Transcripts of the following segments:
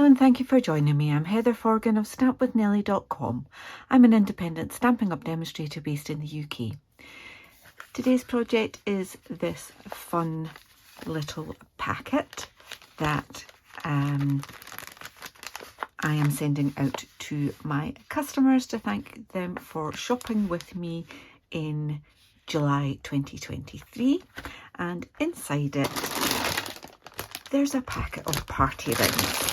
and thank you for joining me. I'm Heather Forgan of stampwithnellie.com. I'm an independent Stampin' Up demonstrator based in the UK. Today's project is this fun little packet that I am sending out to my customers to thank them for shopping with me in July 2023. And inside it, there's a packet of party rings.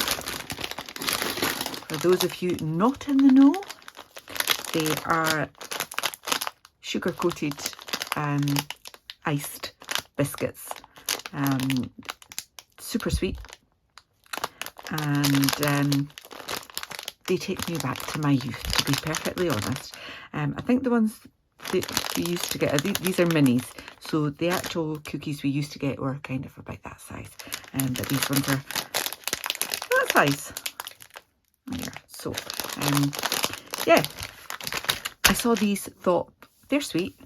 For those of you not in the know, they are sugar-coated iced biscuits. Super sweet, and they take me back to my youth, to be perfectly honest. I think the ones that we used to get, these are minis, so the actual cookies we used to get were kind of about that size, but these ones are that size. There. So, yeah, I saw these, thought they're sweet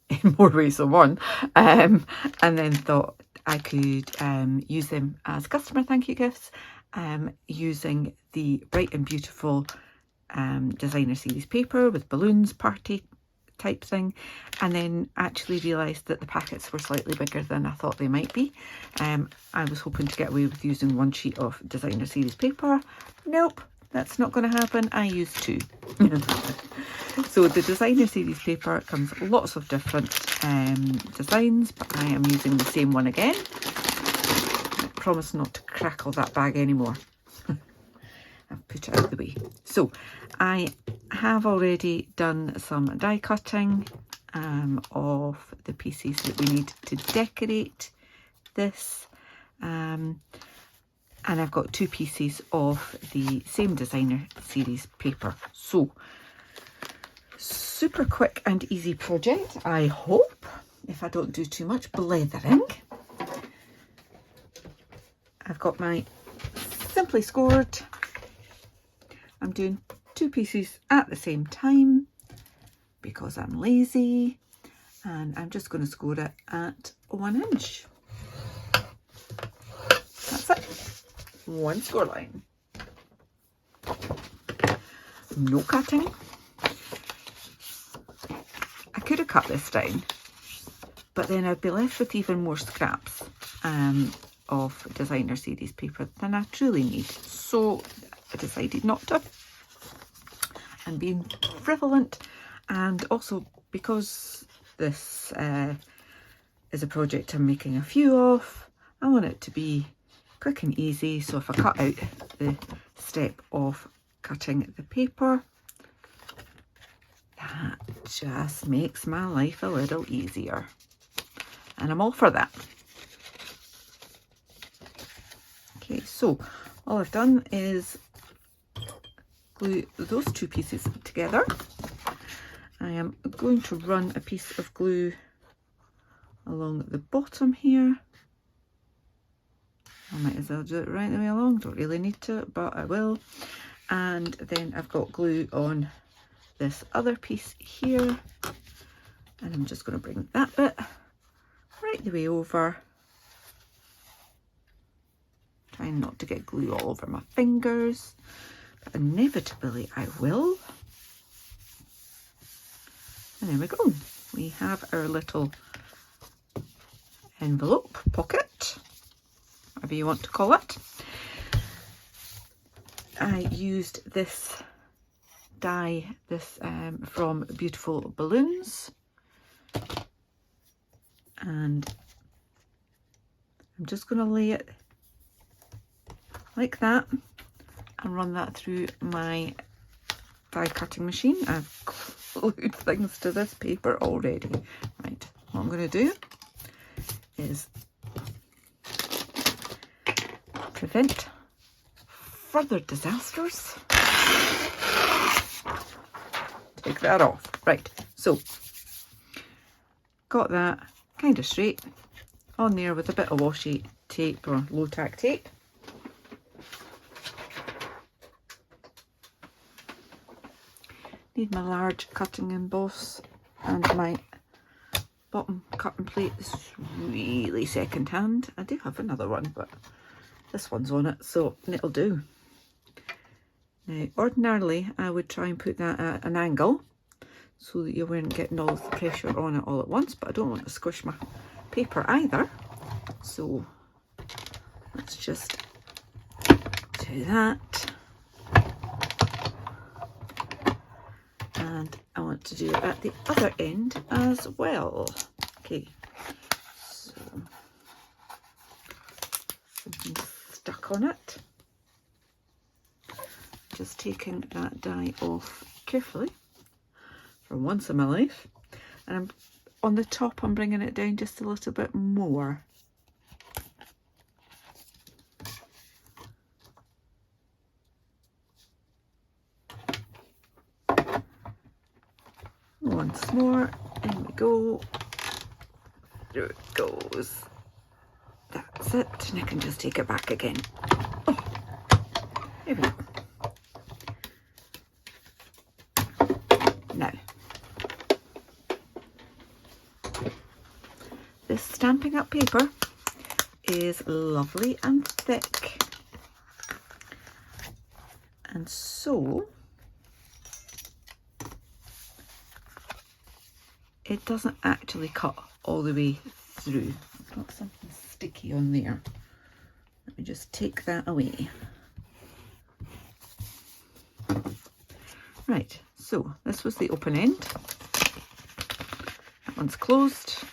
in more ways than one, and then thought I could use them as customer thank you gifts, using the Bright and Beautiful designer series paper with balloons, party type thing, and then actually realised that the packets were slightly bigger than I thought they might be. I was hoping to get away with using one sheet of designer series paper. Nope, that's not going to happen. I used two. So the designer series paper comes lots of different designs, but I am using the same one again. I promise not to crackle that bag anymore. I've put it out of the way. So I have already done some die cutting of the pieces that we need to decorate this, and I've got two pieces of the same designer series paper. So super quick and easy project, I hope, if I don't do too much blethering. I've got my Simply Scored. I'm doing two pieces at the same time because I'm lazy, and I'm just going to score it at 1 inch. That's it. One score line. No cutting. I could have cut this down, but then I'd be left with even more scraps of designer series paper than I truly need. So I decided not to. I'm being frivolent, and also because this is a project I'm making a few of, I want it to be quick and easy. So if I cut out the step of cutting the paper, that just makes my life a little easier, and I'm all for that. Okay, so all I've done is glue those two pieces together. I am going to run a piece of glue along the bottom here. I might as well do it right the way along, don't really need to, but I will. And then I've got glue on this other piece here, and I'm just going to bring that bit right the way over, trying not to get glue all over my fingers, but inevitably I will. And there we go, we have our little envelope, pocket, whatever you want to call it. I used this die, from Beautiful Balloons, and I'm just going to lay it like that and run that through my die cutting machine. I've glued things to this paper already. Right, what I'm going to do is prevent further disasters. Take that off. Right, so got that kind of straight on there with a bit of washi tape or low tack tape. Need my large cutting emboss, and my bottom cutting plate is really second hand. I do have another one, but this one's on it, so it'll do. Now, ordinarily, I would try and put that at an angle so that you weren't getting all of the pressure on it all at once, but I don't want to squish my paper either. So let's just do that. And I want to do it at the other end as well. Okay, so something stuck on it. Just taking that die off carefully for once in my life. And I'm, on the top, I'm bringing it down just a little bit more. Once more, in we go. There it goes. That's it, and I can just take it back again. Oh, there we go. Now, this Stampin' Up paper is lovely and thick, and so it doesn't actually cut all the way through. I've got something sticky on there. Let me just take that away. Right, so this was the open end. That one's closed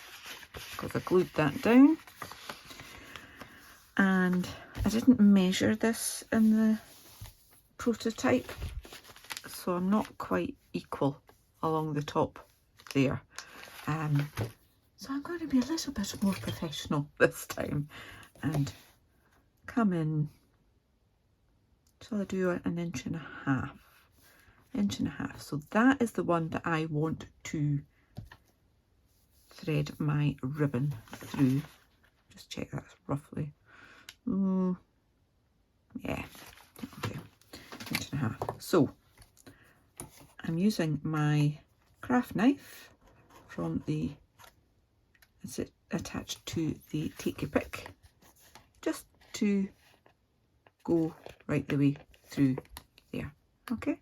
because I glued that down. And I didn't measure this in the prototype, so I'm not quite equal along the top there. So I'm going to be a little bit more professional this time and come in. Shall I do an inch and a half? Inch and a half. So that is the one that I want to thread my ribbon through. Just check that roughly. Yeah, okay, inch and a half. So I'm using my craft knife from the, is it attached to the Take Your Pick, just to go right the way through there. Okay,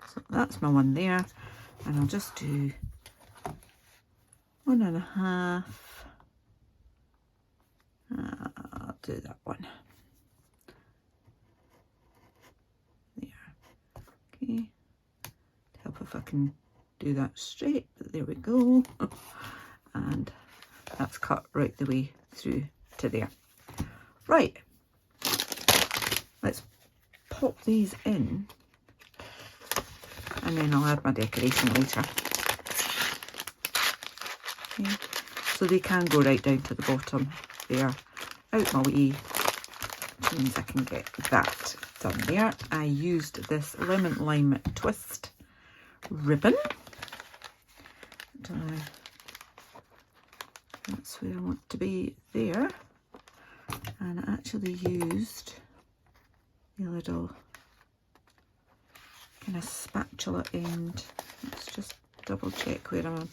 so that's my one there, and I'll just do 1.5. I'll do that one there. Okay, help if I can do that straight, but there we go. And that's cut right the way through to there. Right, let's pop these in, and then I'll add my decoration later. Okay. So they can go right down to the bottom there, out my way, which means I can get that done there. I used this lemon lime twist ribbon. That's where I want to be there, and I actually used the little kind of spatula end. Let's just double check where I'm.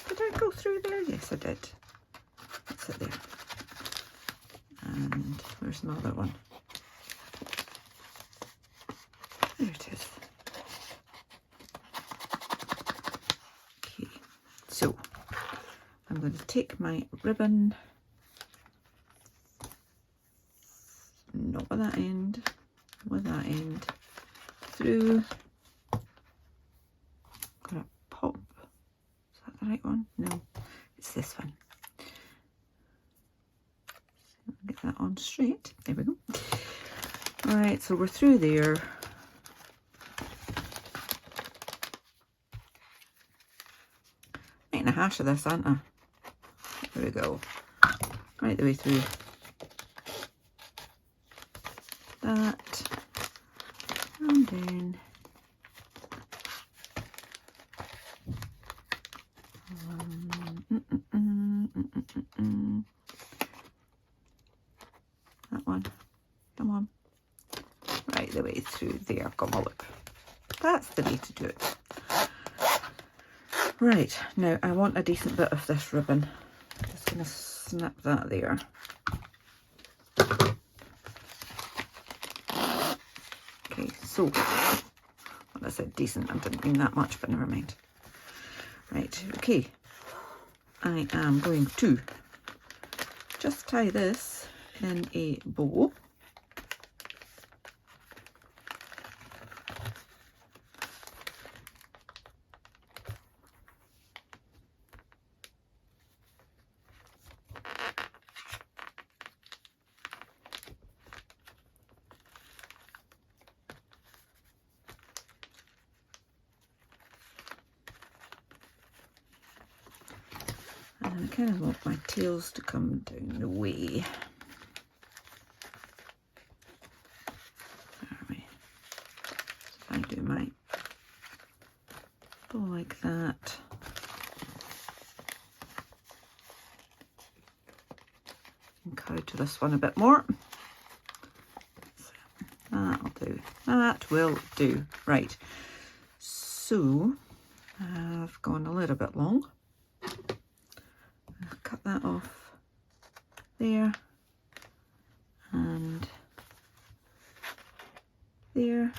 Did I go through there? Yes, I did. That's it there. And where's my other one? There it is. Okay, so I'm going to take my ribbon, not with that end, through. Gonna pop. Is that the right one? No, it's this one. Get that on straight. There we go. All right, so we're through there. Making a hash of this, aren't I? There we go. Right the way through. That. And then that one. Come on. Right the way through there. Got my look. That's the way to do it. Right, now I want a decent bit of this ribbon. Just going to snip that there. So, well, I said decent, I didn't mean that much, but never mind. Right, okay. I am going to just tie this in a bow. And I kind of want my tails to come down the way. There we. If I do my bow like that. Encourage this one a bit more. That'll do. That will do. Right. So I've gone a little bit long. I'll cut that off there and there.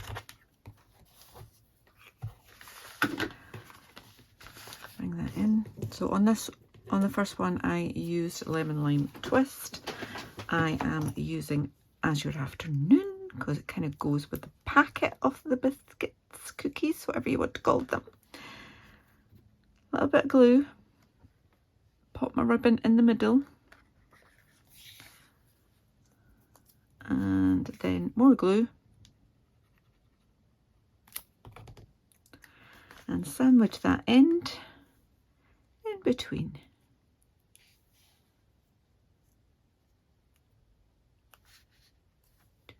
Bring that in. So on the first one I used lemon lime twist. I am using As Your Afternoon because it kind of goes with the packet of the biscuits, cookies, whatever you want to call them. A little bit of glue. Pop my ribbon in the middle. And then more glue. And sandwich that end in between.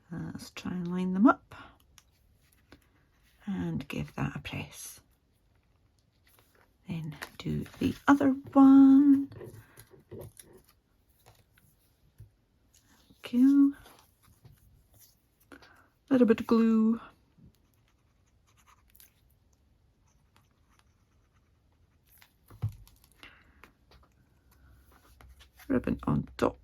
Let's try and line them up and give that a press. Then do the other one. Okay. A little bit of glue. Ribbon on top.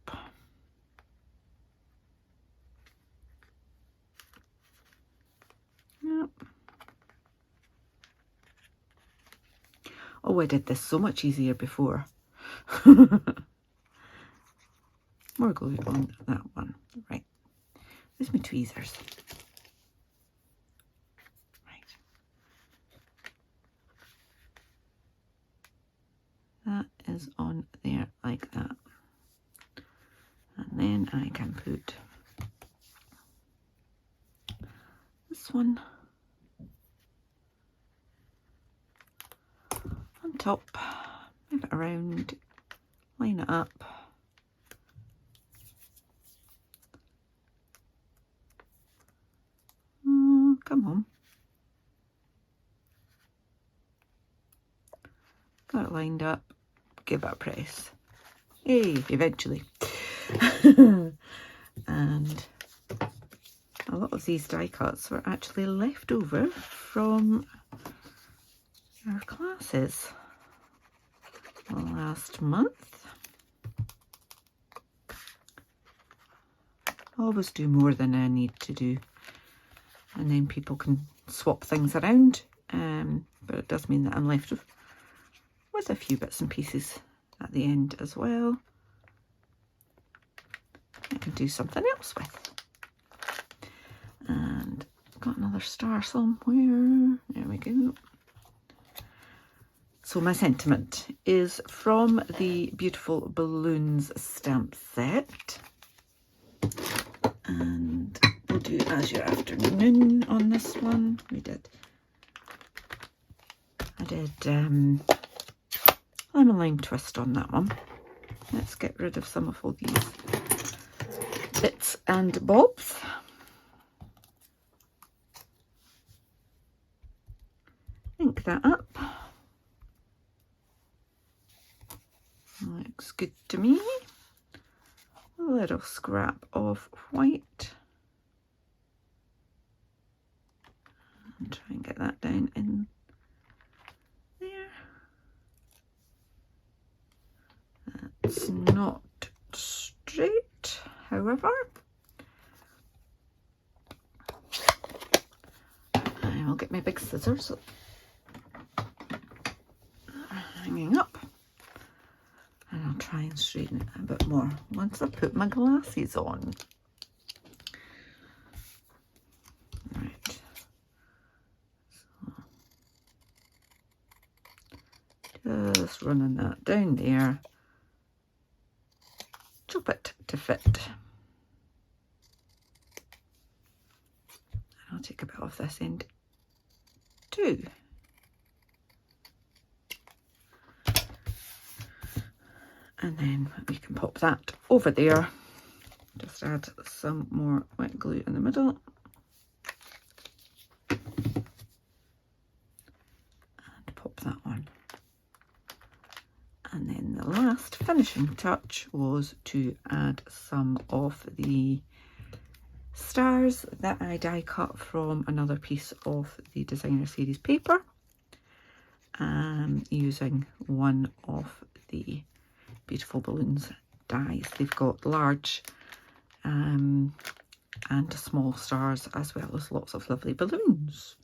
Yep. Oh, I did this so much easier before. More glue on that one. Right. Where's my tweezers? Right. That is on there like that. And then I can put this one on top, move it around, line it up. Oh, come on. Got it lined up, give it a press. Yay, eventually. And a lot of these die cuts were actually left over from our classes last month. I always do more than I need to do, and then people can swap things around, but it does mean that I'm left with a few bits and pieces at the end as well. I can do something else with. And got another star somewhere. There we go. So my sentiment is from the Beautiful Balloons stamp set. And we'll do As Your Afternoon on this one. I did lemon lime twist on that one. Let's get rid of some of all these bits and bobs. Ink that up. Looks good to me. A little scrap of white. And try and get that down in there. That's not straight, however. I'll get my big scissors hanging up, and I'll try and straighten it a bit more once I put my glasses on. Right, so just running that down there, chop it to fit. I'll take a bit off this end too. And then we can pop that over there. Just add some more wet glue in the middle. And pop that on. And then the last finishing touch was to add some of the stars that I die cut from another piece of the designer series paper, using one of the beautiful balloons dies. They've got large and small stars, as well as lots of lovely balloons.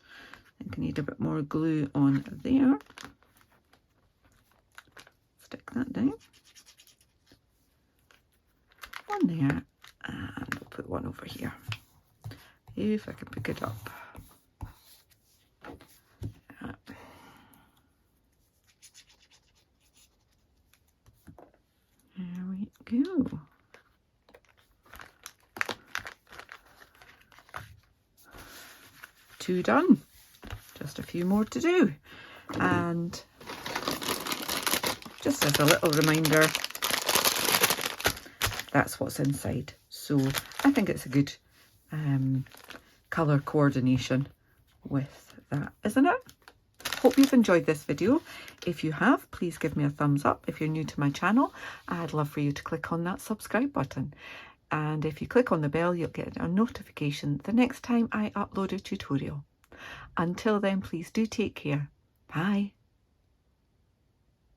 I think I need a bit more glue on there. Stick that down. One there, and we'll put one over here. If I can pick it up. There we go. Two done. Just a few more to do. And just as a little reminder, that's what's inside. So I think it's a good colour coordination with that, isn't it? Hope you've enjoyed this video. If you have, please give me a thumbs up. If you're new to my channel, I'd love for you to click on that subscribe button. And if you click on the bell, you'll get a notification the next time I upload a tutorial. Until then, please do take care. Bye.